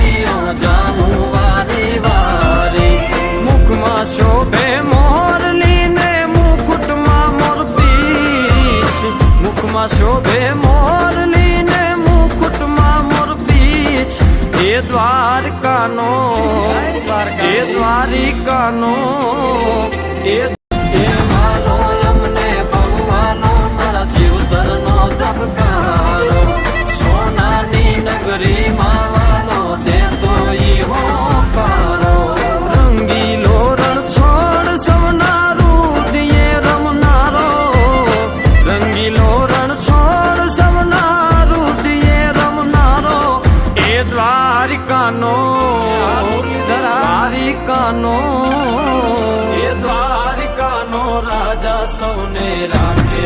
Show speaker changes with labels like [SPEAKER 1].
[SPEAKER 1] વાડીઓ જાઉં વારી વારી મુખમાં શોભે મોરલી ને મુકુટમાં મોરપીંછ મુખમાં શોભે મોરલી ને મુકુટમાં મોરપીંછ એ દ્વારકાનો એ દ્વારિકાનો એ વાલો અમને ભગવાનો મારા જીવતરનો ધબકારો સોનાની નગરીમાં વાલો દેતો ઈ હોકારો રંગીલો રણછોડ સૌના રુદિયે રમનારો રંગીલો રણછોડ સૌના રુદિયે રમનારો એ દ્વારિકાનો દ્વારિકાનો એ દ્વારિકાનો રાજા સૌને રાખે